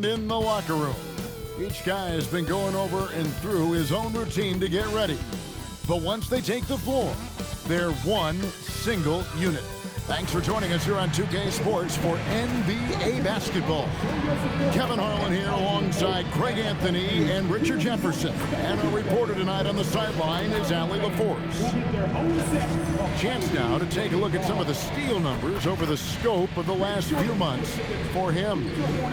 In the locker room, each guy has been going over and through his own routine to get ready. But once they take the floor, they're one single unit. Thanks for joining us here on 2K Sports for NBA basketball. Kevin Harlan here alongside Craig Anthony and Richard Jefferson. And our reporter tonight on the sideline is Allie LaForce. Chance now to take a look at some of the steal numbers over the scope of the last few months for him.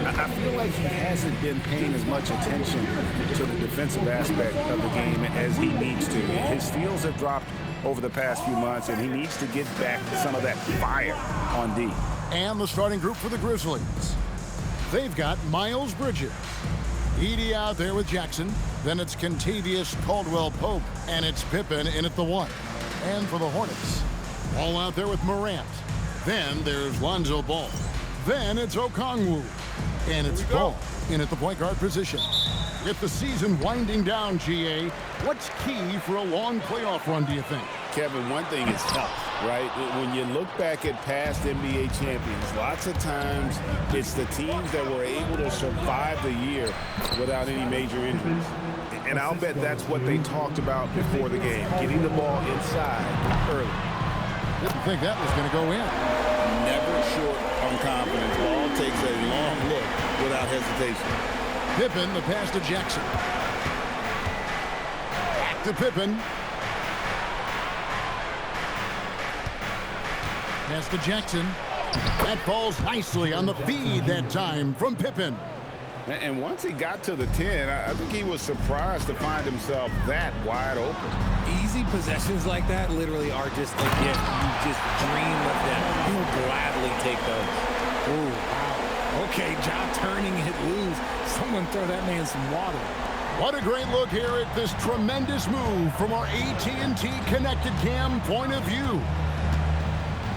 I feel like he hasn't been paying as much attention to the defensive aspect of the game as he needs to. His steals have dropped over the past few months, and he needs to get back some of that fire on D. And the starting group for the Grizzlies. They've got Miles Bridges. Edey out there with Jackson. Then it's Kentavious Caldwell-Pope. And it's Pippen in at the 1. And for the Hornets, Ball out there with Morant. Then there's Lonzo Ball. Then it's Okongwu. And it's Ball in at the point guard position. With the season winding down, GA, what's key for a long playoff run, do you think? Kevin, one thing is health, right? When you look back at past NBA champions, lots of times it's the teams that were able to survive the year without any major injuries. And I'll bet that's what they talked about before the game, getting the ball inside early. Didn't think that was going to go in. Never short on confidence. Ball takes a long look without hesitation. Pippen, the pass to Jackson. Back to Pippen. Pass to Jackson. That falls nicely on the feed that time from Pippen. And once he got to the 10, I think he was surprised to find himself that wide open. Easy possessions like that literally are just a gift. You just dream of them. You'll gladly take those. Ooh, wow. Okay, Ja turning it loose. Someone throw that man some water. What a great look here at this tremendous move from our AT&T Connected Cam point of view.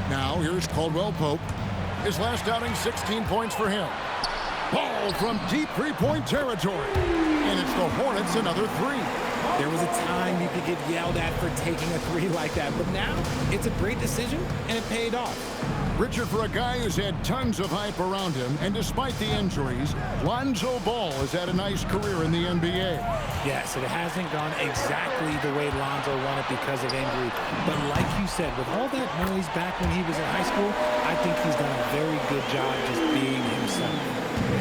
Now here's Caldwell-Pope. His last outing, 16 points for him. Ball from deep three-point territory. And it's the Hornets another 3. There was a time you could get yelled at for taking a 3 like that, but now it's a great decision and it paid off. Richard, for a guy who's had tons of hype around him, and despite the injuries, Lonzo Ball has had a nice career in the NBA. Yes, it hasn't gone exactly the way Lonzo wanted because of injury. But like you said, with all that noise back when he was in high school, I think he's done a very good job just being himself.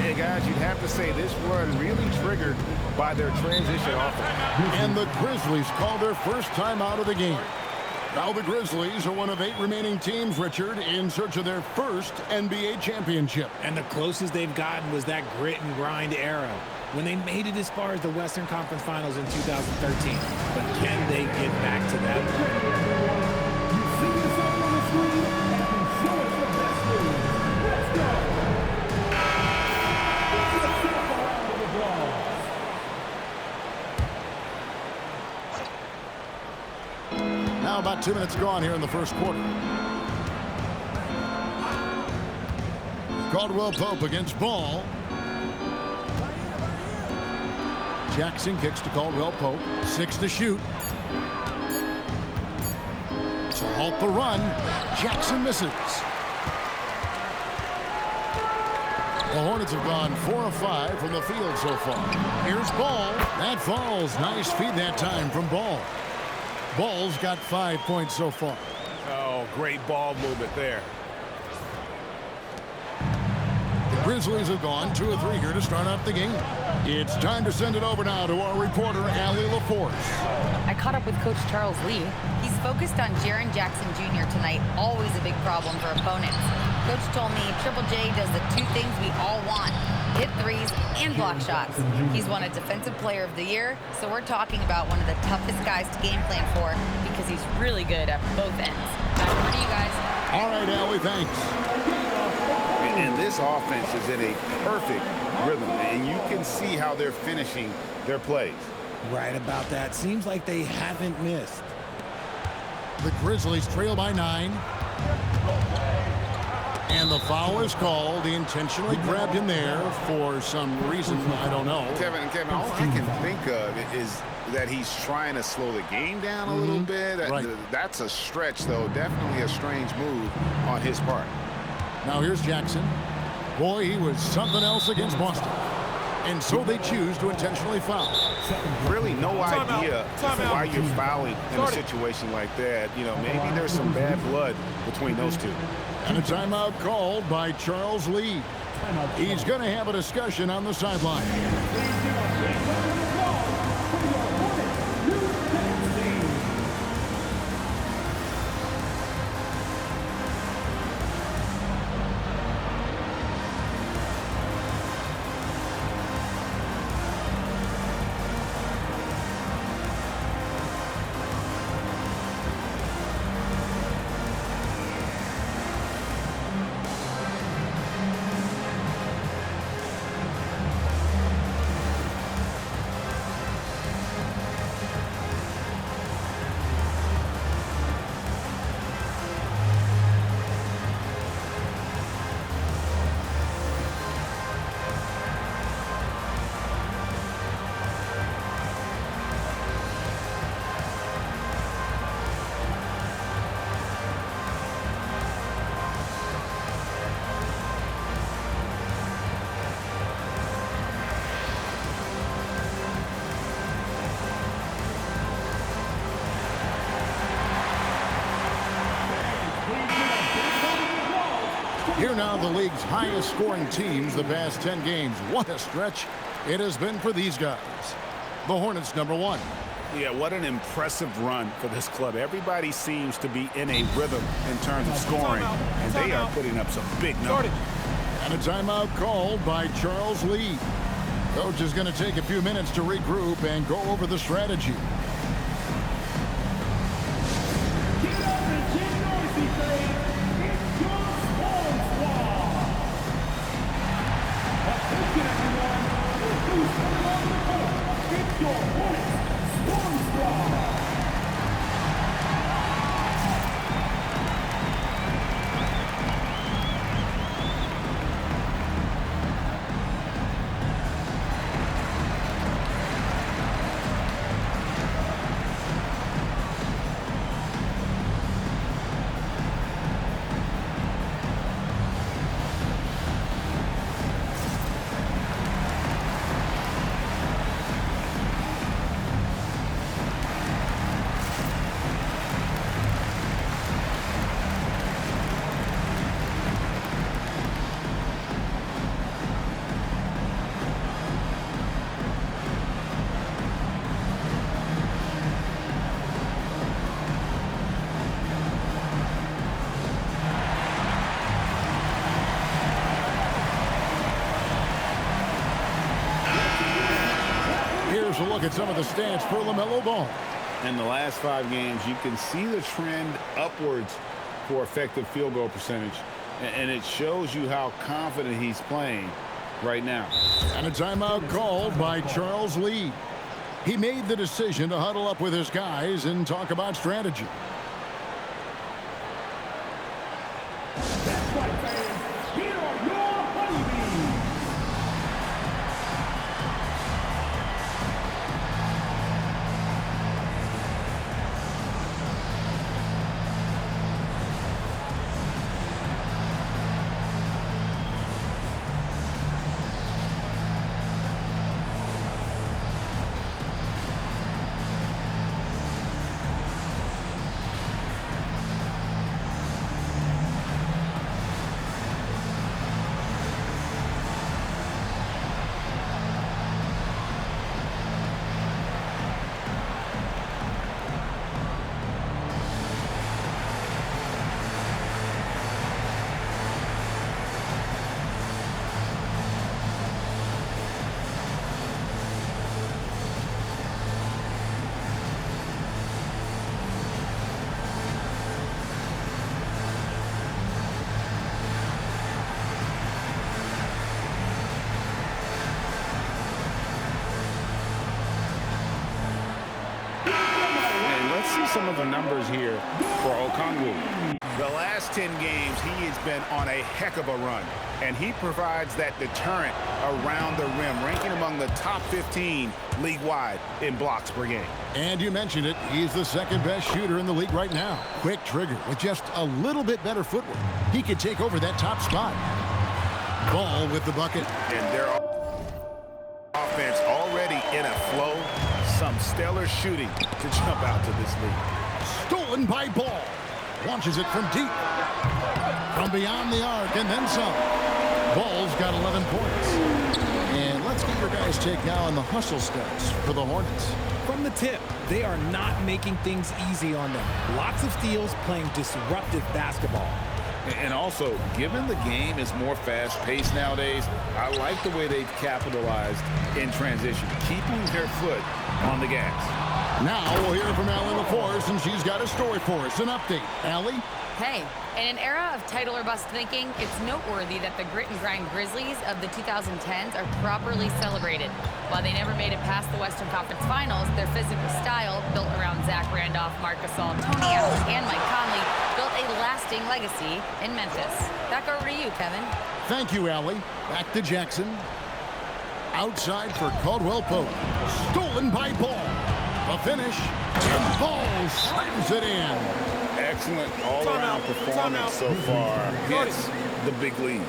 Hey, guys, you'd have to say this run really triggered by their transition offense. And the Grizzlies call their first time out of the game. Now the Grizzlies are one of 8 remaining teams, Richard, in search of their first NBA championship. And the closest they've gotten was that grit and grind era, when they made it as far as the Western Conference Finals in 2013. But can they get back to that point? Now about 2 minutes gone here in the first quarter. Caldwell-Pope against Ball. Jackson kicks to Caldwell-Pope. 6 to shoot. To halt the run. Jackson misses. The Hornets have gone 4 of 5 from the field so far. Here's Ball. That falls. Nice feed that time from Ball. Ball's got 5 points so far. Oh, great ball movement there. The Grizzlies have gone 2 of 3 here to start off the game. It's time to send it over now to our reporter, Allie LaForce. I caught up with Coach Charles Lee. He's focused on Jaren Jackson Jr. tonight, always a big problem for opponents. Coach told me Triple J does the 2 things we all want: hit threes and block shots. He's won a Defensive Player of the Year, so we're talking about one of the toughest guys to game plan for because he's really good at both ends. Back over to you guys. All right, Allie, thanks. And this offense is in a perfect rhythm, and you can see how they're finishing their plays. Right about that. Seems like they haven't missed. The Grizzlies trail by 9. And the foul is called. He intentionally grabbed him there for some reason, I don't know. Kevin, all I can think of is that he's trying to slow the game down a little bit. Right. That's a stretch, though. Definitely a strange move on his part. Now here's Jackson. Boy, he was something else against Boston. and so they choose to intentionally foul. Really no idea why you're fouling in a situation like that. You know, maybe there's some bad blood between those two. And a timeout called by Charles Lee. He's going to have a discussion on the sideline. Here now, the league's highest scoring teams the past 10 games. What a stretch it has been for these guys. The Hornets, #1. Yeah, what an impressive run for this club. Everybody seems to be in a rhythm in terms of scoring, and they are putting up some big numbers. And a timeout called by Charles Lee. Coach is going to take a few minutes to regroup and go over the strategy. Here's a look at some of the stats for LaMelo Ball. In the last 5 games, you can see the trend upwards for effective field goal percentage, and it shows you how confident he's playing right now. And a timeout called by Charles Lee. He made the decision to huddle up with his guys and talk about strategy. That's right, fans. Here are your honeybees. Some of the numbers here for Okongwu. The last 10 games, he has been on a heck of a run, and he provides that deterrent around the rim, ranking among the top 15 league-wide in blocks per game. And you mentioned it, he's the second best shooter in the league right now. Quick trigger with just a little bit better footwork. He could take over that top spot. Ball with the bucket. And they're stellar shooting to jump out to this lead. Stolen by Ball. Launches it from deep. From beyond the arc and then some. Ball's got 11 points. And let's get your guys' take now on the hustle stats for the Hornets. From the tip, they are not making things easy on them. Lots of steals, playing disruptive basketball. And also, given the game is more fast-paced nowadays, I like the way they've capitalized in transition, keeping their foot on the gas. Now we'll hear from Allie LaForce, and she's got a story for us. An update. Allie? Hey, in an era of title or bust thinking, it's noteworthy that the grit and grind Grizzlies of the 2010s are properly celebrated. While they never made it past the Western Conference Finals, their physical style, built around Zach Randolph, Marc Gasol, Tony Allen, and Mike Conley, built a lasting legacy in Memphis. Back over to you, Kevin. Thank you, Allie. Back to Jackson. Outside for Caldwell Pope. Stolen by Ball. A finish. And Ball slams it in. Excellent all-around performance so far. Hits the big lead.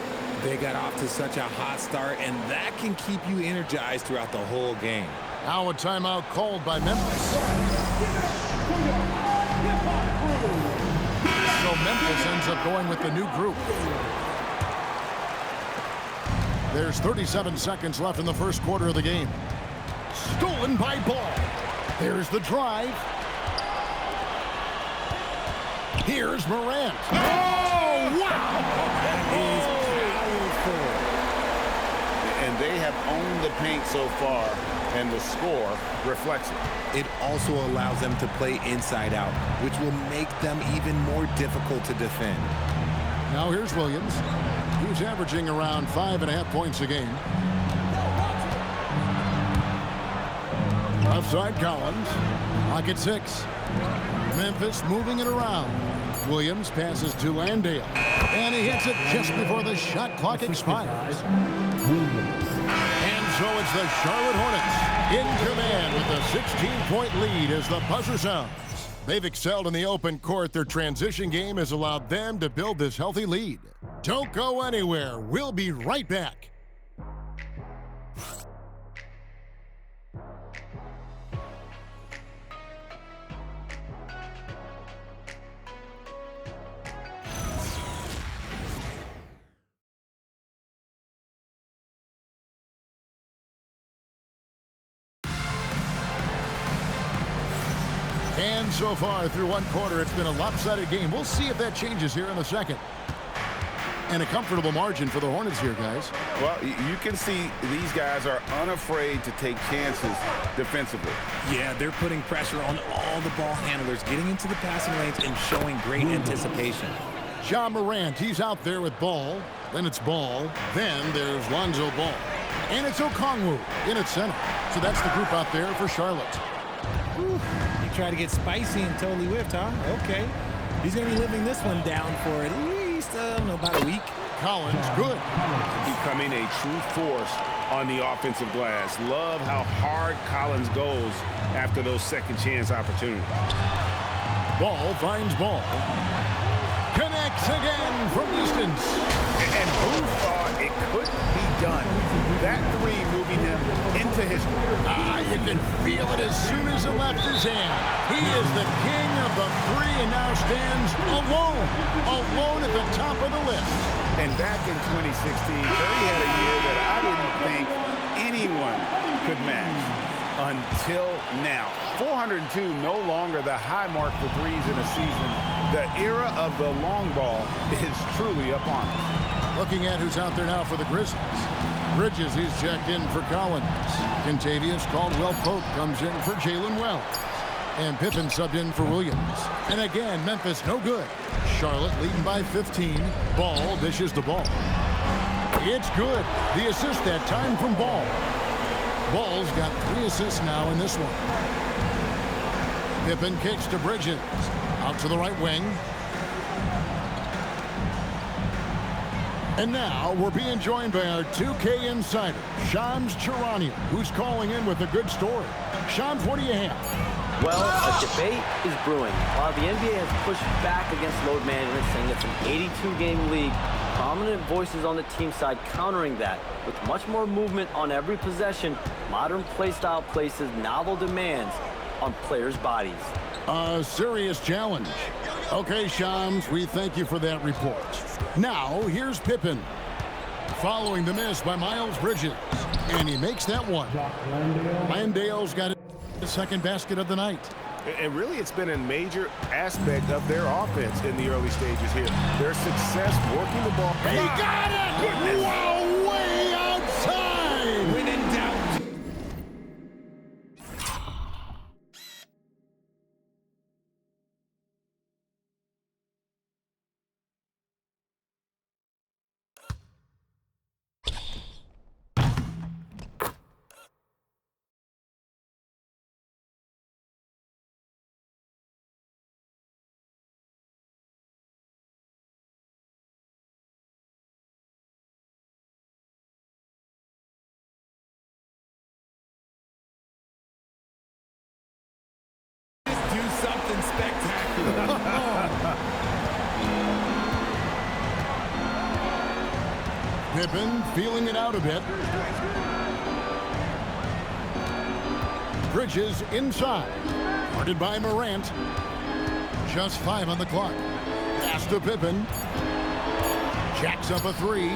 They got off to such a hot start, and that can keep you energized throughout the whole game. Now a timeout called by Memphis. So Memphis ends up going with the new group. There's 37 seconds left in the first quarter of the game. Stolen by Ball. There's the drive. Here's Morant. Oh, wow! That is powerful. And they have owned the paint so far, and the score reflects it. It also allows them to play inside out, which will make them even more difficult to defend. Now here's Williams. He's averaging around 5.5 points a game. Offside Collins. Clock at 6. Memphis moving it around. Williams passes to Landale. And he hits it just before the shot clock expires. And so it's the Charlotte Hornets in command with a 16-point lead as the buzzer sounds. They've excelled in the open court. Their transition game has allowed them to build this healthy lead. Don't go anywhere. We'll be right back. And so far through one quarter, it's been a lopsided game. We'll see if that changes here in the second. And a comfortable margin for the Hornets here, guys. Well, you can see these guys are unafraid to take chances defensively. Yeah, they're putting pressure on all the ball handlers, getting into the passing lanes and showing great anticipation. Ja Morant, he's out there with Ball. Then it's Ball. Then there's Lonzo Ball. And it's Okongwu in at center. So that's the group out there for Charlotte. Whew. You try to get spicy and totally whipped, huh? Okay. He's going to be living this one down for at least, about a week. Collins, good. Becoming a true force on the offensive glass. Love how hard Collins goes after those second chance opportunities. Ball finds Ball. Connects again from distance. And who thought it couldn't be done? That three moving him into history. You can feel it as soon as it left his hand. He is the king of the three and now stands alone at the top of the list. And back in 2016, Curry had a year that I didn't think anyone could match until now. 402, no longer the high mark for threes in a season. The era of the long ball is truly upon us. Looking at who's out there now for the Grizzlies. Bridges, he's checked in for Collins. Contavious Caldwell-Pope comes in for Jalen Wells. And Pippen subbed in for Williams. And again, Memphis no good. Charlotte leading by 15. Ball dishes the ball. It's good. The assist that time from Ball. Ball's got 3 assists now in this one. Pippen kicks to Bridges. Out to the right wing. And now we're being joined by our 2K insider, Shams Charania, who's calling in with a good story. Shams, what do you have? Well, a debate is brewing. While the NBA has pushed back against load management, saying it's an 82-game league, prominent voices on the team side countering that. With much more movement on every possession, modern play style places novel demands, on players' bodies. A serious challenge. Okay, Shams, we thank you for that report. Now, here's Pippen. Following the miss by Miles Bridges. And he makes that one. Landale's got his second basket of the night. And really, it's been a major aspect of their offense in the early stages here. Their success working the ball. He got it! Goodness. Wow, way outside! When in doubt. Do something spectacular. Pippen feeling it out a bit. Bridges inside. Guarded by Morant. Just 5 on the clock. Pass to Pippen. Jacks up a 3.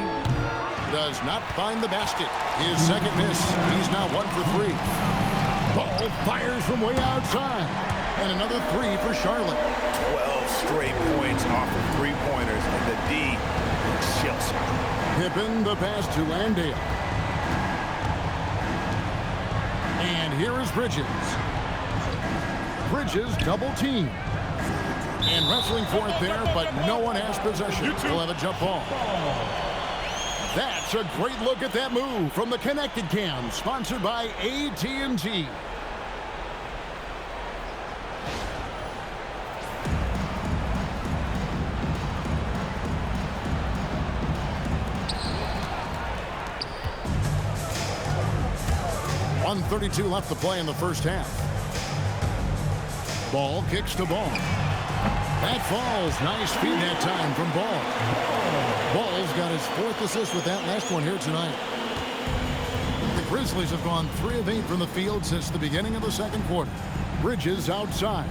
Does not find the basket. His second miss. He's now 1 for 3. Ball fires from way outside. And another 3 for Charlotte. 12 straight points off of three-pointers, and the D chills. Pippen, the pass to Landale. And here is Bridges. Bridges double team. And wrestling for it there, but no one has possession. We'll have a jump ball. That's a great look at that move from the Connected Cam, sponsored by AT&T. .132 left to play in the first half. Ball kicks to Ball. That falls. Nice feed that time from Ball. Ball's got his 4th assist with that last one here tonight. The Grizzlies have gone 3 of 8 from the field since the beginning of the second quarter. Bridges outside.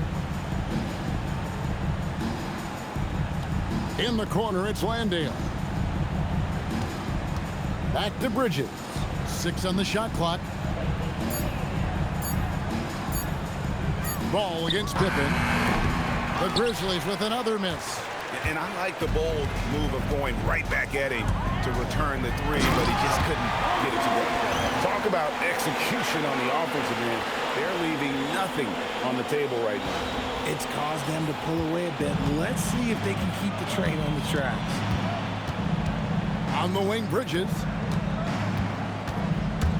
In the corner, it's Landale. Back to Bridges. 6 on the shot clock. Ball against Pippen. The Grizzlies with another miss. And I like the bold move of going right back at him to return the 3, but he just couldn't get it to go. Talk about execution on the offensive end. They're leaving nothing on the table right now. It's caused them to pull away a bit. Let's see if they can keep the train on the tracks. On the wing, Bridges.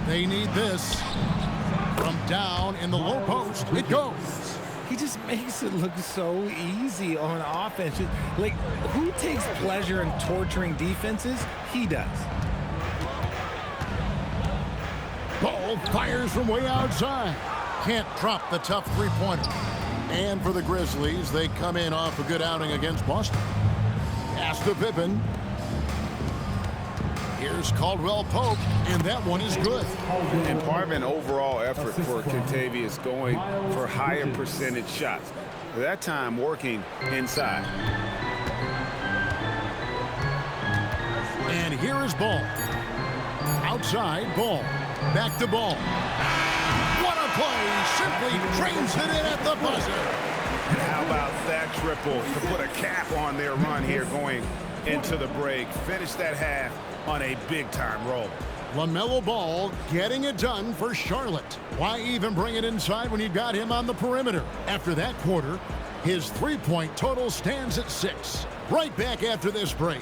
They need this. From down in the low post, it goes. He just makes it look so easy on offense. Like, who takes pleasure in torturing defenses? He does. Ball fires from way outside. Can't drop the tough three-pointer. And for the Grizzlies, they come in off a good outing against Boston. Pass to Pippen. Here's Caldwell Pope, and that one is good. And part of an overall effort for Kentavious going for higher percentage shots. That time working inside. And here is Ball. Outside, Ball. Back to Ball. What a play! Simply trains it in at the buzzer. And how about that triple to put a cap on their run here going into the break. Finish that half on a big-time roll. LaMelo Ball getting it done for Charlotte. Why even bring it inside when you got him on the perimeter? After that quarter, his three-point total stands at 6. Right back after this break.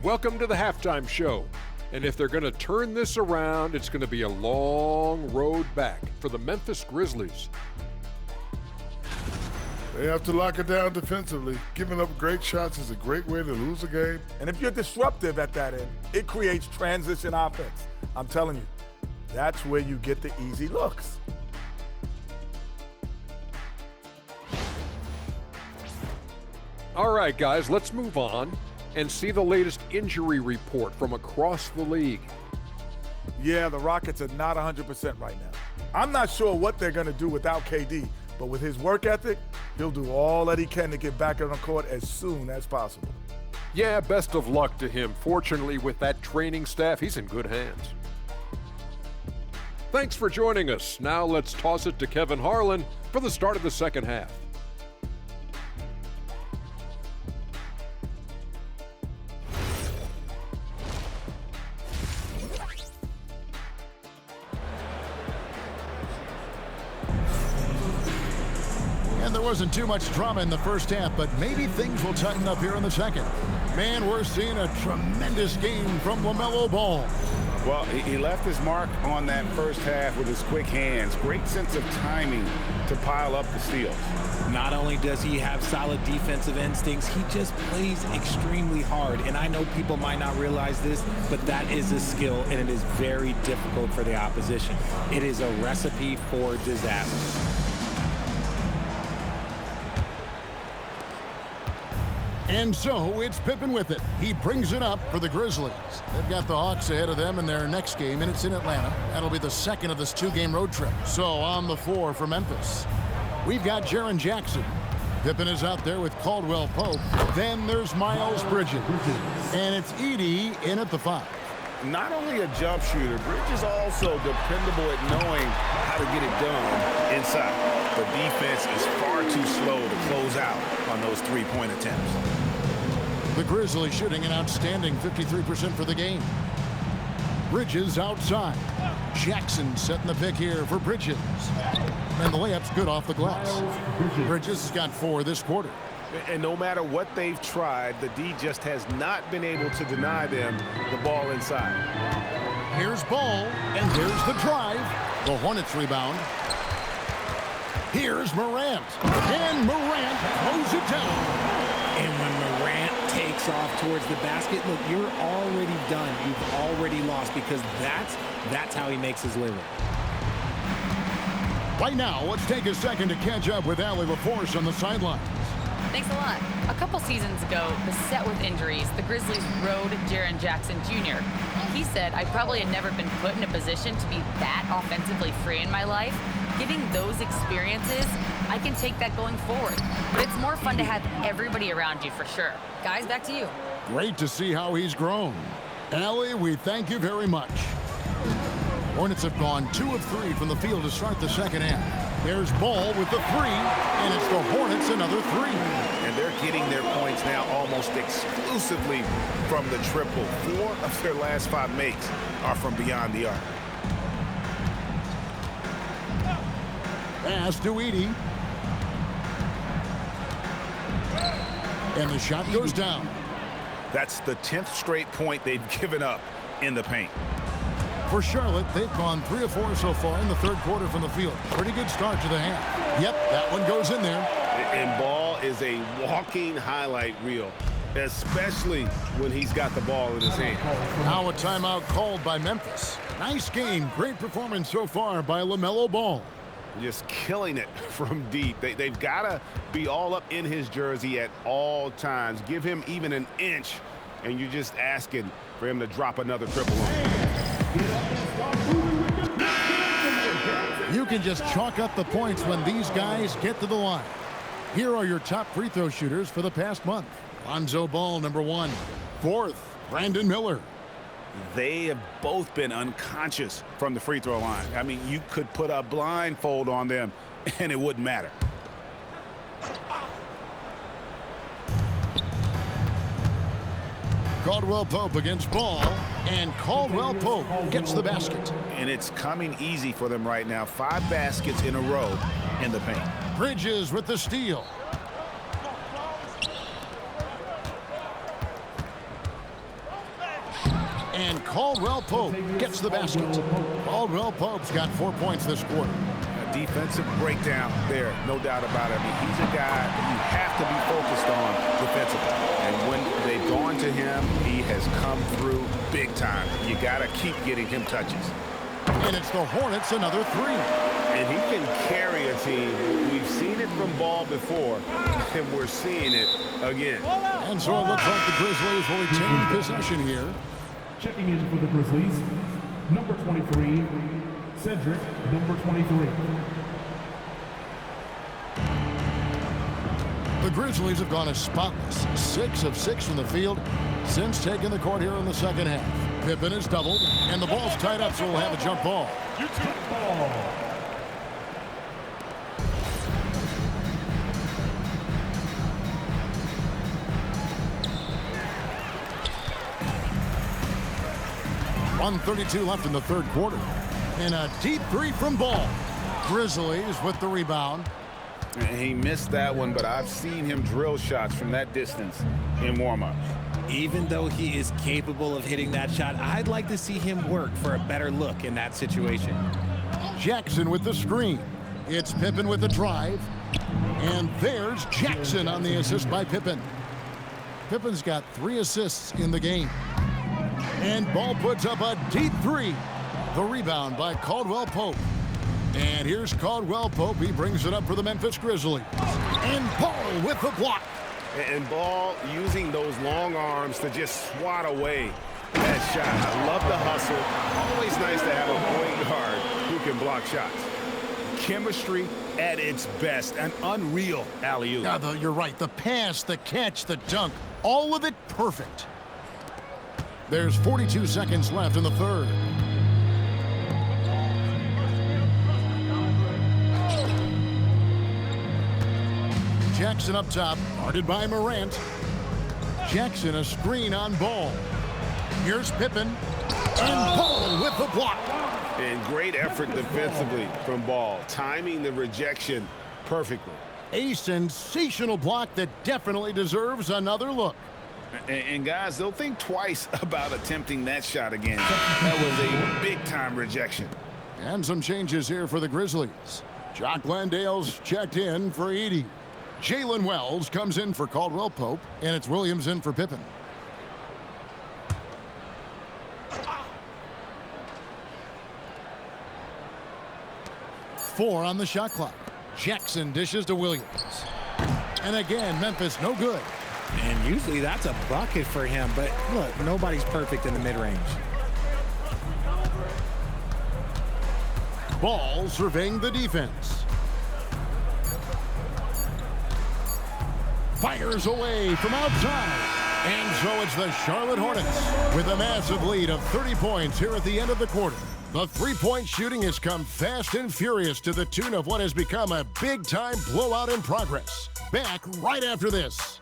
Welcome to the halftime show. And if they're going to turn this around, it's going to be a long road back for the Memphis Grizzlies. They have to lock it down defensively. Giving up great shots is a great way to lose a game. And if you're disruptive at that end, it creates transition offense. I'm telling you, that's where you get the easy looks. All right, guys, let's move on and see the latest injury report from across the league. Yeah, the Rockets are not 100% right now. I'm not sure what they're going to do without KD, but with his work ethic, he'll do all that he can to get back on the court as soon as possible. Yeah, best of luck to him. Fortunately, with that training staff, he's in good hands. Thanks for joining us. Now let's toss it to Kevin Harlan for the start of the second half. And there wasn't too much drama in the first half, but maybe things will tighten up here in the second. Man, we're seeing a tremendous game from LaMelo Ball. Well, he left his mark on that first half with his quick hands. Great sense of timing to pile up the steals. Not only does he have solid defensive instincts, he just plays extremely hard. And I know people might not realize this, but that is a skill, and it is very difficult for the opposition. It is a recipe for disaster. And so it's Pippen with it. He brings it up for the Grizzlies. They've got the Hawks ahead of them in their next game, and it's in Atlanta. That'll be the second of this two-game road trip. So on the floor for Memphis, we've got Jaren Jackson. Pippen is out there with Caldwell Pope. Then there's Miles Bridges. And it's Edey in at the 5. Not only a jump shooter, Bridges also dependable at knowing how to get it done inside. The defense is far too slow to close out on those three-point attempts. The Grizzlies shooting an outstanding 53% for the game. Bridges outside. Jackson setting the pick here for Bridges. And the layup's good off the glass. Bridges has got 4 this quarter. And no matter what they've tried, the D just has not been able to deny them the ball inside. Here's Ball, and here's the drive. The Hornets rebound. Here's Morant, and Morant throws it down. And when Morant takes off towards the basket, look, you're already done. You've already lost, because that's how he makes his living. Right now, let's take a second to catch up with Allie LaForce on the sidelines. Thanks a lot. A couple seasons ago, beset with injuries, the Grizzlies rode Jaren Jackson Jr. He said, I probably had never been put in a position to be that offensively free in my life. Getting those experiences, I can take that going forward. But it's more fun to have everybody around you for sure. Guys, back to you. Great to see how he's grown. Allie, we thank you very much. Hornets have gone 2 of 3 from the field to start the second half. There's Ball with the 3, and it's the Hornets another 3. And they're getting their points now almost exclusively from the triple. 4 of their last 5 makes are from beyond the arc. Pass to Edey. And the shot goes down. That's the 10th straight point they've given up in the paint. For Charlotte, they've gone 3 of 4 so far in the third quarter from the field. Pretty good start to the half. Yep, that one goes in there. And Ball is a walking highlight reel, especially when he's got the ball in his hand. Now a timeout called by Memphis. Nice game. Great performance so far by LaMelo Ball. Just killing it from deep. They've got to be all up in his jersey at all times. Give him even an inch, and you're just asking for him to drop another triple on him. You can just chalk up the points when these guys get to the line. Here are your top free throw shooters for the past month. Lonzo Ball, number 1. 4th, Brandon Miller. They have both been unconscious from the free throw line. I mean, you could put a blindfold on them, and it wouldn't matter. Caldwell Pope against Ball, and Caldwell Pope gets the basket. And it's coming easy for them right now. 5 baskets in a row in the paint. Bridges with the steal. And Caldwell Pope gets the basket. Caldwell Pope's got 4 points this quarter. defensive breakdown there, no doubt about it. I mean, he's a guy you have to be focused on defensively. And when they've gone to him, he has come through big time. You got to keep getting him touches. And it's the Hornets, another 3. And he can carry a team. We've seen it from Ball before, and we're seeing it again. And so it looks like the Grizzlies will retain possession here. Checking in for the Grizzlies, number 23, Cedric, number 23. The Grizzlies have gone as spotless, 6 of 6 from the field since taking the court here in the second half. Pippen is doubled, and the ball's tied up, so we'll have a jump ball. Jump ball. .132 left in the third quarter. And a deep 3 from Ball. Grizzlies with the rebound. And he missed that one, but I've seen him drill shots from that distance in warm-ups. Even though he is capable of hitting that shot, I'd like to see him work for a better look in that situation. Jackson with the screen. It's Pippen with the drive. And there's Jackson on the assist by Pippen. Pippen's got 3 assists in the game. And Ball puts up a deep 3. The rebound by Caldwell Pope. And here's Caldwell Pope. He brings it up for the Memphis Grizzlies. And Ball with the block. And Ball using those long arms to just swat away that shot. I love the hustle. Always nice to have a point guard who can block shots. Chemistry at its best. An unreal alley-oop. Yeah, you're right. The pass, the catch, the dunk. All of it perfect. There's 42 seconds left in the third. Jackson up top, guarded by Morant. Jackson a screen on Ball. Here's Pippen. And Ball with the block. And great effort defensively from Ball. Timing the rejection perfectly. A sensational block that definitely deserves another look. And guys, they'll think twice about attempting that shot again. That was a big-time rejection. And some changes here for the Grizzlies. Jock Landale's checked in for Edey. Jalen Wells comes in for Caldwell Pope, and it's Williams in for Pippen. Four on the shot clock. Jackson dishes to Williams. And again, Memphis no good. And usually that's a bucket for him, but look, nobody's perfect in the mid-range. Ball surveying the defense. Fires away from outside. And so it's the Charlotte Hornets with a massive lead of 30 points here at the end of the quarter. The three-point shooting has come fast and furious to the tune of what has become a big-time blowout in progress. Back right after this.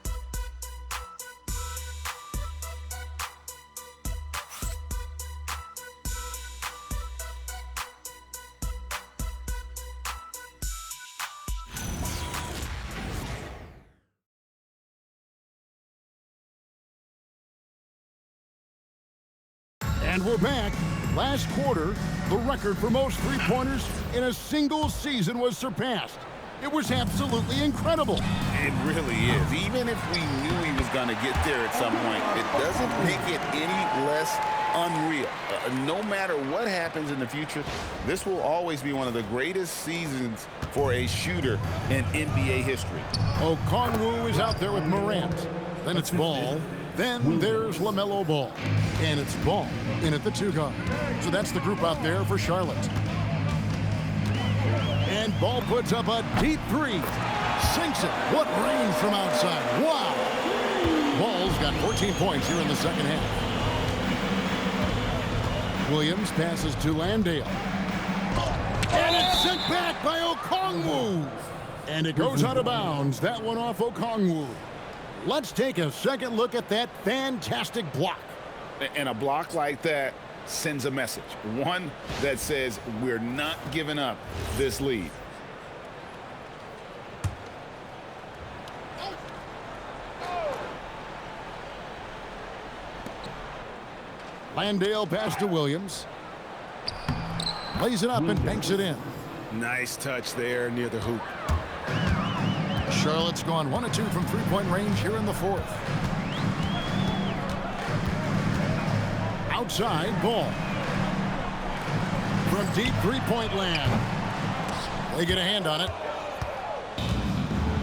And we're back. Last quarter, the record for most three-pointers in a single season was surpassed. It was absolutely incredible. It really is. Even if we knew he was going to get there at some point, it doesn't make it any less unreal. No matter what happens in the future, this will always be one of the greatest seasons for a shooter in NBA history. Okongwu is out there with Morant. Then it's Ball. Then there's LaMelo Ball. And it's Ball in at the two guard. So that's the group out there for Charlotte. And Ball puts up a deep three. Sinks it. What range from outside. Wow. Ball's got 14 points here in the second half. Williams passes to Landale. And it's sent back by Okongwu. And it goes out of bounds. That one off Okongwu. Let's take a second look at that fantastic block. And a block like that sends a message. One that says we're not giving up this lead. Landale pass to Williams. Lays it up and banks it in. Nice touch there near the hoop. Charlotte's gone 1 of 2 from three-point range here in the fourth. Outside, Ball. From deep three-point land. They get a hand on it.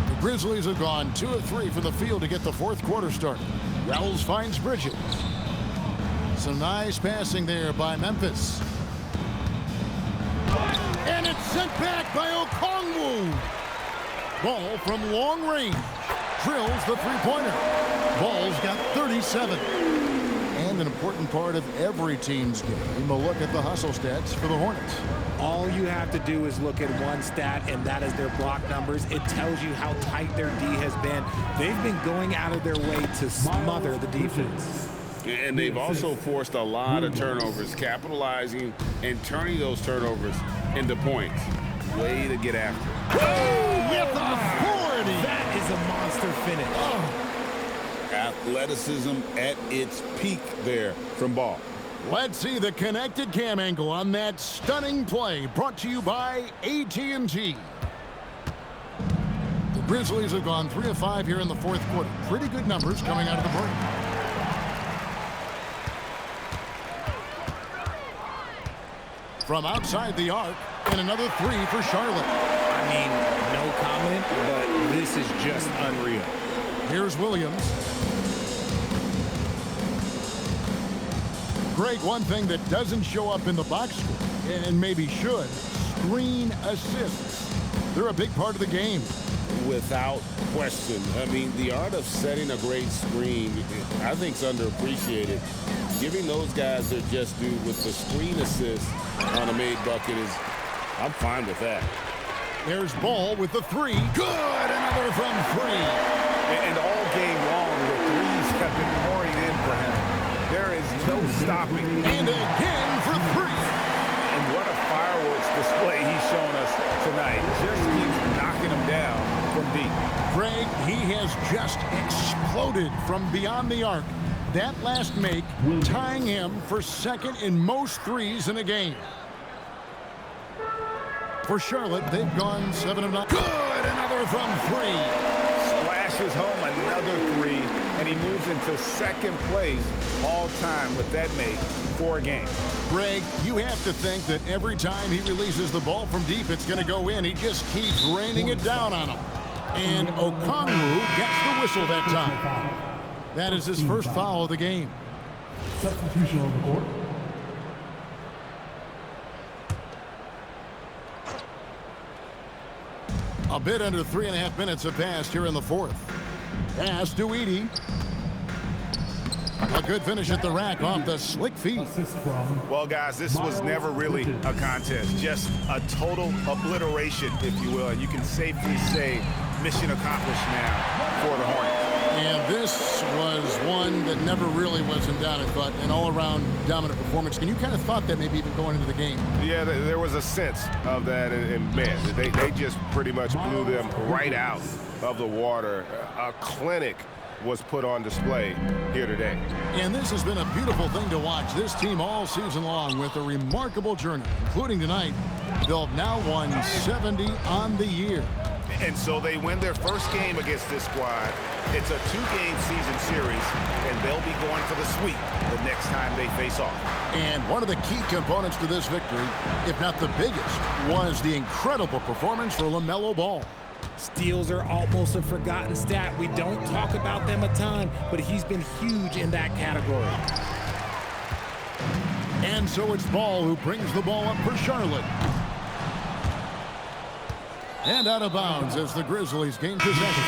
The Grizzlies have gone 2 of 3 from the field to get the fourth quarter started. Wells finds Bridges. Some nice passing there by Memphis. And it's sent back by Okongwu. Ball from long range. Drills the three-pointer. Ball's got 37. And an important part of every team's game, a look at the hustle stats for the Hornets. All you have to do is look at one stat, and that is their block numbers. It tells you how tight their D has been. They've been going out of their way to smother the defense. And they've also forced a lot of turnovers, capitalizing and turning those turnovers into points. Way to get after it. Oh, with authority. That is a monster finish. Oh. Athleticism at its peak there from Ball. Let's see the connected cam angle on that stunning play, brought to you by AT&T. The Grizzlies have gone 3 of 5 here in the fourth quarter. Pretty good numbers coming out of the break. From outside the arc, and another 3 for Charlotte. I mean, no comment, but this is just unreal. Here's Williams. Greg, one thing that doesn't show up in the box score, and maybe should, screen assists. They're a big part of the game. Without question. I mean, the art of setting a great screen, I think, is underappreciated. Giving those guys their just due with the screen assist on a made bucket is, I'm fine with that. There's Ball with the 3. Good! Another from 3. And all game long, the threes have been pouring in for him. There is no stopping. And again for 3. And what a fireworks display he's shown us tonight. Just keeps knocking him down from deep. Greg, he has just exploded from beyond the arc. That last make tying him for second in most threes in a game. For Charlotte, they've gone 7 of 9. Good! Another from 3. Splashes home another 3, and he moves into second place all time with that make for a game. Greg, you have to think that every time he releases the ball from deep, it's going to go in. He just keeps raining it down on him. And Okongwu gets the whistle that time. That is his first foul of the game. Substitution on the court. A bit under 3.5 minutes have passed here in the fourth. Pass to Edey. A good finish at the rack off the slick feet. Well, guys, this was never really a contest. Just a total obliteration, if you will. And you can safely say mission accomplished now for the Hornets. And this was one that never really was in doubt, I thought, an all-around dominant performance. And you kind of thought that maybe even going into the game. Yeah, there was a sense of that, and man, they just pretty much blew them right out of the water. A clinic was put on display here today. And this has been a beautiful thing to watch. This team all season long with a remarkable journey, including tonight. They'll have now won 70 on the year. And so they win their first game against this squad. It's a 2-game season series, and they'll be going for the sweep the next time they face off. And one of the key components to this victory, if not the biggest, was the incredible performance for LaMelo Ball. Steals are almost a forgotten stat. We don't talk about them a ton, but he's been huge in that category. And so it's Ball who brings the ball up for Charlotte. And out of bounds as the Grizzlies gain possession.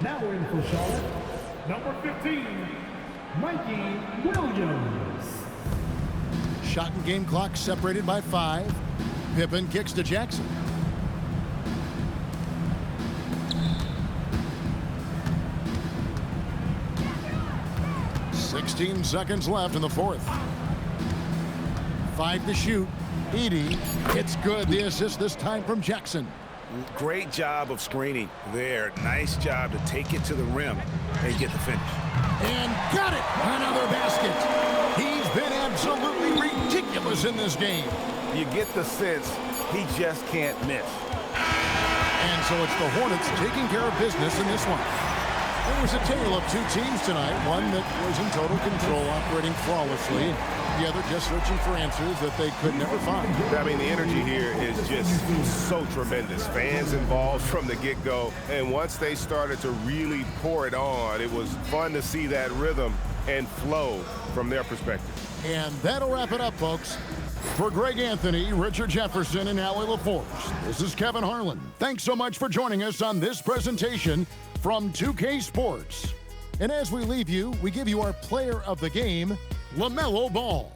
Now in for Charlotte, number 15, Mikey Williams. Shot and game clock separated by 5. Pippen kicks to Jackson. "16 seconds left in the fourth. 5 to shoot. Edey, it's good. The assist this time from Jackson. Great job of screening there. Nice job to take it to the rim and get the finish. And got it! Another basket. He's been absolutely ridiculous in this game. You get the sense He just can't miss. And so it's the Hornets taking care of business in this one. It was a tale of two teams tonight, one that was in total control, operating flawlessly, the other just searching for answers that they could never find. I mean, the energy here is just so tremendous. Fans involved from the get-go, and once they started to really pour it on, it was fun to see that rhythm and flow from their perspective. And that'll wrap it up, folks. For Greg Anthony, Richard Jefferson, and Allie LaForce, this is Kevin Harlan. Thanks so much for joining us on this presentation from 2K Sports. And as we leave you, we give you our player of the game, LaMelo Ball.